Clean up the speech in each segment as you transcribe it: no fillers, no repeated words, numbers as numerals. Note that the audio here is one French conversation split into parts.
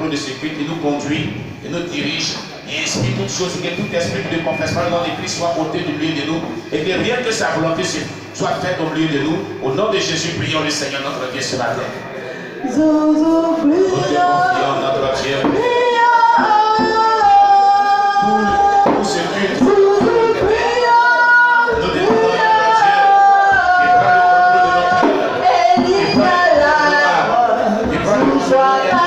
De ce culte, il nous conduit, il nous dirige et inspire toutes choses, que tout esprit qui ne confesse pas le nom de Christ soit ôté du milieu de nous et que rien que sa volonté soit faite au milieu de nous. Au nom de Jésus, prions le Seigneur notre Dieu ce matin. Nous te confions notre Dieu. Pour ce culte, nous demandons à notre Dieu qui prend le contrôle de notre cœur, qui prend le contrôle de notre âme,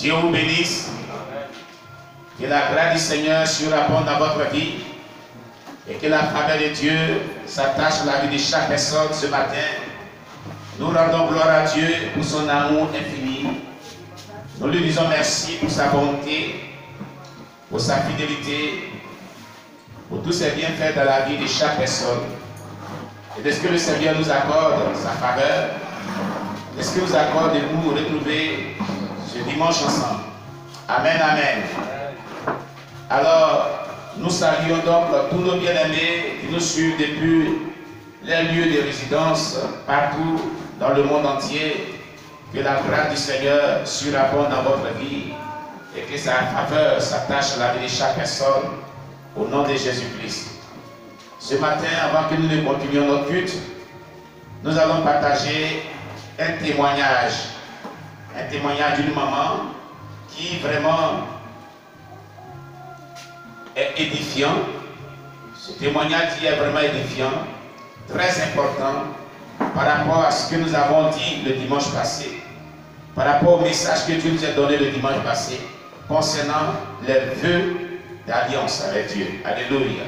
Dieu vous bénisse. Que la grâce du Seigneur surabonde dans votre vie. Et que la faveur de Dieu s'attache à la vie de chaque personne ce matin. Nous rendons gloire à Dieu pour son amour infini. Nous lui disons merci pour sa bonté, pour sa fidélité, pour tous ses bienfaits dans la vie de chaque personne. Et de ce que le Seigneur nous accorde, sa faveur, de ce qu'il nous accorde de nous retrouver ce dimanche ensemble. Amen, amen. Alors, nous saluons donc tous nos bien-aimés qui nous suivent depuis les lieux de résidence partout dans le monde entier. Que la grâce du Seigneur surabonde dans votre vie et que sa faveur s'attache à la vie de chaque personne au nom de Jésus-Christ. Ce matin, avant que nous ne continuions notre culte, nous allons partager un témoignage d'une maman qui vraiment est édifiant. Ce témoignage qui est vraiment édifiant, très important par rapport à ce que nous avons dit le dimanche passé, par rapport au message que Dieu nous a donné le dimanche passé concernant les vœux d'alliance avec Dieu. Alléluia.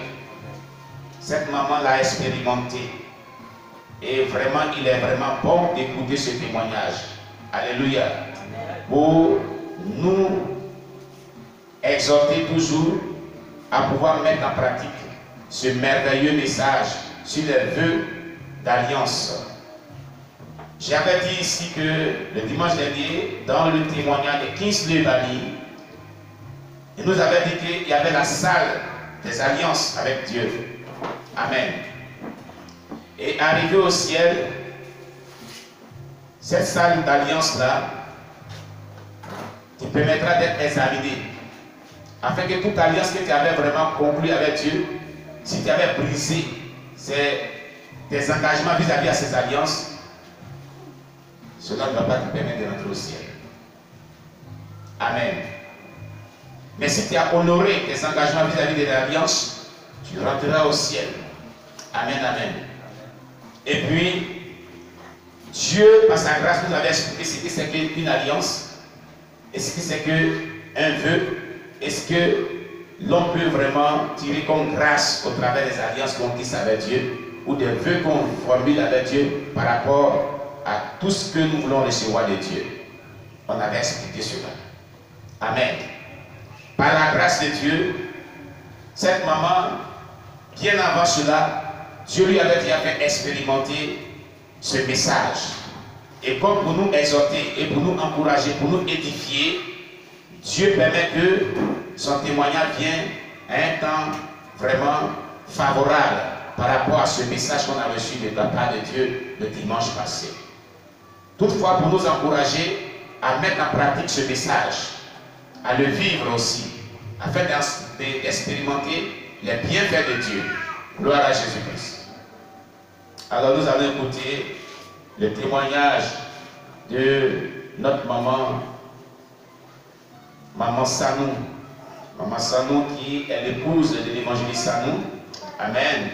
Cette maman l'a expérimenté. Et vraiment, il est vraiment bon d'écouter ce témoignage. Alléluia. Pour nous exhorter toujours à pouvoir mettre en pratique ce merveilleux message sur les vœux d'alliance. J'avais dit ici que le dimanche dernier, dans le témoignage de Kingsley Bali, il nous avait dit qu'il y avait la salle des alliances avec Dieu. Amen. Et arrivé au ciel, cette salle d'alliance-là te permettra d'être examiné. Afin que toute alliance que tu avais vraiment conclue avec Dieu, si tu avais brisé tes engagements vis-à-vis de ces alliances, cela ne va pas te permettre de rentrer au ciel. Amen. Mais si tu as honoré tes engagements vis-à-vis de l'alliance, tu rentreras au ciel. Amen, amen. Et puis, Dieu, par sa grâce, nous avait expliqué ce que c'est qu'une alliance, et ce que c'est qu'un vœu, et ce que l'on peut vraiment tirer comme grâce au travers des alliances qu'on tisse avec Dieu, ou des vœux qu'on formule avec Dieu par rapport à tout ce que nous voulons recevoir de Dieu. On avait expliqué cela. Amen. Par la grâce de Dieu, cette maman, bien avant cela, Dieu lui avait déjà fait expérimenter ce message. Et comme pour nous exhorter et pour nous encourager, pour nous édifier, Dieu permet que son témoignage vienne à un temps vraiment favorable par rapport à ce message qu'on a reçu de la part de Dieu le dimanche passé. Toutefois, pour nous encourager à mettre en pratique ce message, à le vivre aussi, afin d'expérimenter les bienfaits de Dieu. Gloire à Jésus-Christ. Alors nous allons écouter le témoignage de notre maman, Maman Sanou. Maman Sanou qui est l'épouse de l'évangéliste Sanou. Amen.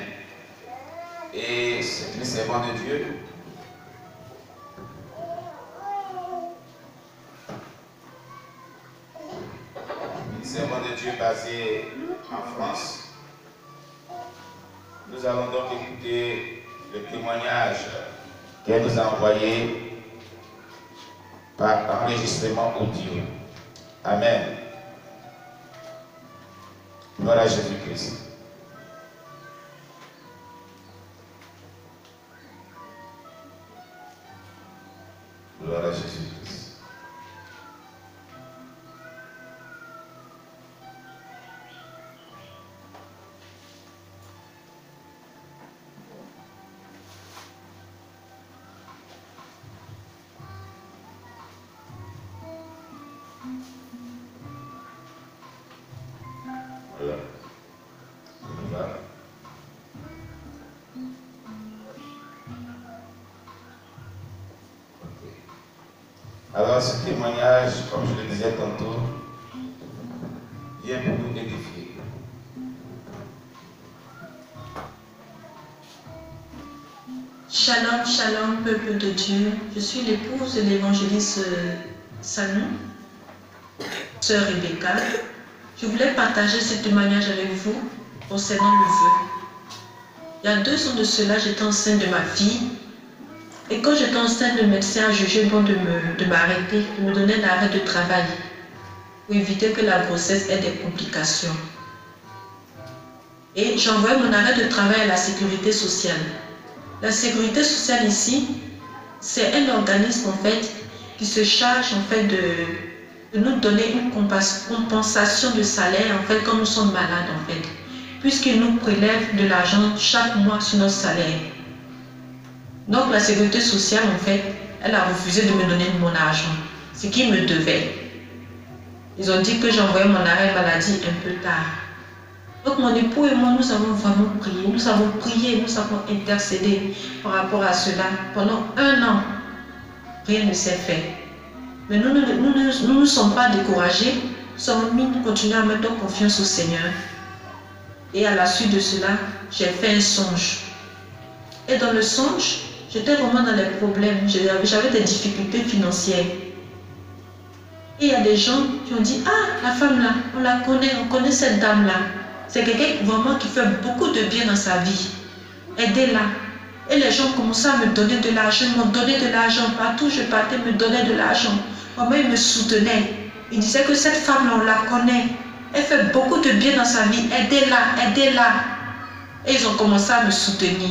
Et c'est une servante de Dieu. Une servante de Dieu basée en France. Nous allons donc écouter le témoignage qu'elle nous a envoyé par enregistrement audio. Amen. Gloire à Jésus-Christ. Gloire à Jésus-Christ. Voilà. Voilà. Alors ce témoignage, comme je le disais tantôt, vient pour nous édifier. Shalom, shalom, peuple de Dieu. Je suis l'épouse de l'évangéliste Sanou, sœur Rebecca. Je voulais partager ce témoignage avec vous concernant le vœu. Il y a 2 ans de cela, j'étais enceinte de ma fille. Et quand j'étais enceinte, le médecin a jugé bon de m'arrêter, de me donner l'arrêt de travail pour éviter que la grossesse ait des complications. Et j'envoyais mon arrêt de travail à la sécurité sociale. La sécurité sociale ici, c'est un organisme en fait qui se charge en fait de nous donner une compensation de salaire en fait quand nous sommes malades en fait, puisqu'ils nous prélèvent de l'argent chaque mois sur notre salaire. Donc la sécurité sociale en fait, elle a refusé de me donner mon argent, ce qui me devait. Ils ont dit que j'envoyais mon arrêt maladie un peu tard. Donc mon époux et moi, nous avons vraiment prié, nous avons intercédé par rapport à cela. Pendant 1 an, rien ne s'est fait. Mais nous ne sommes pas découragés, nous continuons à mettre confiance au Seigneur. Et à la suite de cela, j'ai fait un songe. Et dans le songe, j'étais vraiment dans les problèmes, j'avais des difficultés financières. Et il y a des gens qui ont dit, ah, la femme là, on connaît cette dame là. C'est quelqu'un vraiment qui fait beaucoup de bien dans sa vie. Aidez-la. Et les gens commençaient à me donner de l'argent, m'ont donné de l'argent. Partout où je partais, me donnaient de l'argent. Vraiment, ils me soutenaient. Ils disaient que cette femme-là, on la connaît. Elle fait beaucoup de bien dans sa vie. Aidez-la, aidez-la. Et ils ont commencé à me soutenir.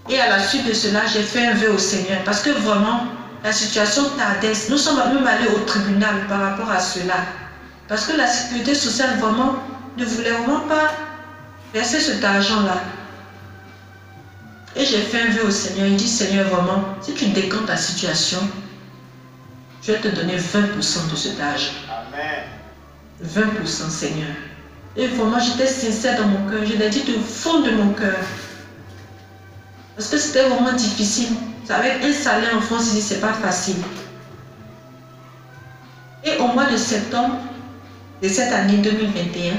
Et à la suite de cela, j'ai fait un vœu au Seigneur. Parce que vraiment, la situation tardait. Nous sommes même allés au tribunal par rapport à cela. Parce que la sécurité sociale, vraiment, ne voulait vraiment pas verser cet argent-là. Et j'ai fait un vœu au Seigneur. Il dit, Seigneur, vraiment, si tu décantes ta situation, je vais te donner 20% de cet argent. Amen. 20%, Seigneur. Et vraiment, j'étais sincère dans mon cœur. Je l'ai dit du fond de mon cœur. Parce que c'était vraiment difficile. Avec un salaire en France, ici, c'est pas facile. Et au mois de septembre de cette année 2021,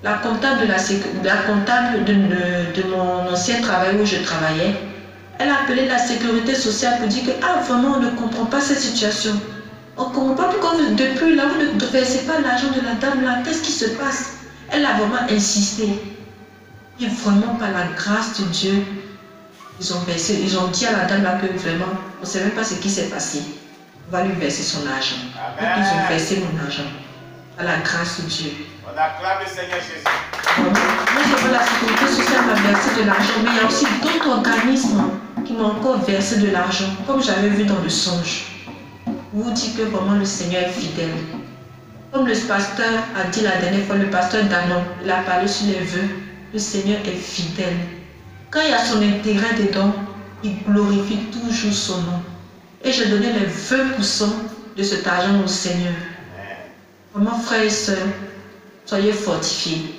la comptable de mon ancien travail où je travaillais, elle a appelé la sécurité sociale pour dire que vraiment on ne comprend pas cette situation. On ne comprend pas pourquoi depuis là vous ne versez pas l'argent de la dame là. Qu'est-ce qui se passe? Elle a vraiment insisté. Et vraiment par la grâce de Dieu, ils ont dit à la dame là que vraiment on ne sait même pas ce qui s'est passé. On va lui verser son argent. Donc ils ont versé mon argent. Par la grâce de Dieu. On acclame le Seigneur Jésus. Non seulement la sécurité sociale m'a versé de l'argent, mais il y a aussi d'autres organismes qui m'ont encore versé de l'argent, comme j'avais vu dans le songe. Vous dites que vraiment le Seigneur est fidèle. Comme le pasteur a dit la dernière fois, le pasteur Danon, il a parlé sur les vœux, le Seigneur est fidèle. Quand il y a son intérêt dedans, il glorifie toujours son nom. Et j'ai donné les 20% de cet argent au Seigneur. Vraiment, frères et sœurs, soyez fortifiés.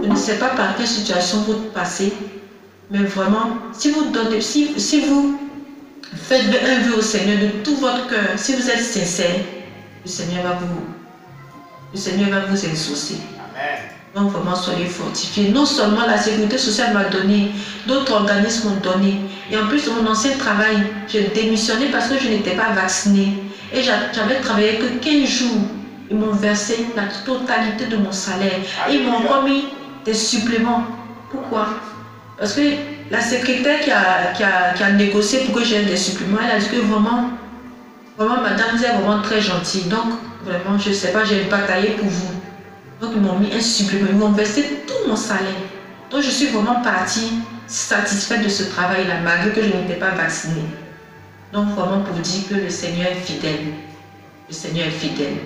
Je ne sais pas par quelle situation vous passez, mais vraiment, si vous donnez, si vous faites un vœu au Seigneur de tout votre cœur, si vous êtes sincère, le Seigneur va vous exaucer. Amen. Donc vraiment, soyez fortifiés. Non seulement la sécurité sociale m'a donné, d'autres organismes m'ont donné. Et en plus de mon ancien travail, j'ai démissionné parce que je n'étais pas vaccinée. Et j'avais travaillé que 15 jours. Ils m'ont versé la totalité de mon salaire. Et ils m'ont encore mis des suppléments. Pourquoi? Parce que la secrétaire qui a négocié pour que j'aie des suppléments, elle a dit que vraiment, madame, vous êtes vraiment très gentille. Donc, vraiment, je ne sais pas, j'ai bataillé pour vous. Donc, ils m'ont mis un supplément. Ils m'ont versé tout mon salaire. Donc, je suis vraiment partie satisfaite de ce travail-là, malgré que je n'étais pas vaccinée. Donc, vraiment, pour dire que le Seigneur est fidèle. Le Seigneur est fidèle.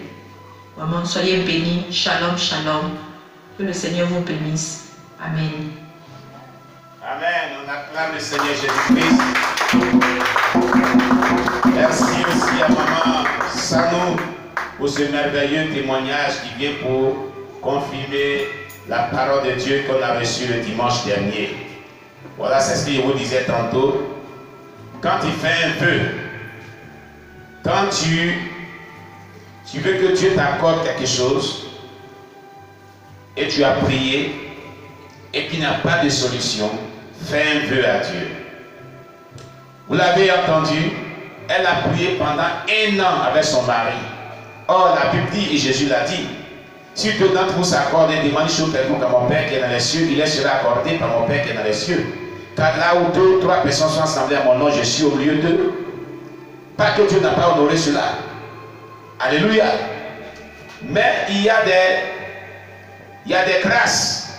Vraiment, soyez bénis. Shalom, shalom. Que le Seigneur vous bénisse. Amen. Amen. On acclame le Seigneur Jésus-Christ. Merci aussi à Maman Sanou pour ce merveilleux témoignage qui vient pour confirmer la parole de Dieu qu'on a reçue le dimanche dernier. Voilà, c'est ce que je vous disais tantôt. Quand tu fais un vœu, quand tu veux que Dieu t'accorde quelque chose et tu as prié et qu'il n'y a pas de solution, fais un vœu à Dieu. Vous l'avez entendu, elle a prié pendant 1 an avec son mari. Or, la Bible dit, et Jésus l'a dit, si deux d'entre vous s'accordent et demandent une chose quelconque à mon Père qui est dans les cieux, il sera accordé par mon Père qui est dans les cieux. Car là où 2 ou 3 personnes sont assemblées à mon nom, je suis au milieu d'eux. Pas que Dieu n'a pas honoré cela. Alléluia. Mais il y a des grâces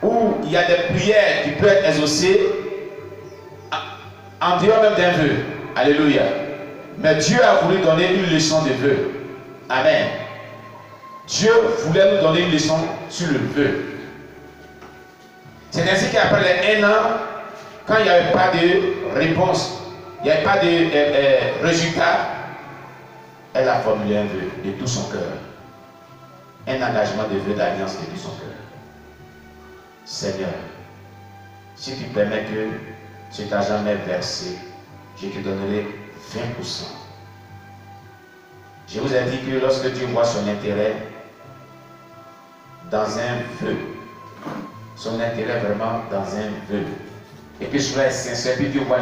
où il y a des prières qui peuvent être exaucées en dehors même d'un vœu. Alléluia. Mais Dieu a voulu donner une leçon de vœu. Amen. Dieu voulait nous donner une leçon sur le vœu. C'est ainsi qu'après les 1 an, quand il n'y avait pas de réponse, il n'y avait pas de résultat, elle a formulé un vœu de tout son cœur. Un engagement de vœu d'alliance de tout son cœur. Seigneur, si tu permets que cet argent m'est versé, je te donnerai 20%. Je vous ai dit que lorsque Dieu voit son intérêt dans un vœu, son intérêt vraiment dans un vœu, et que cela est sincère, puis Dieu voit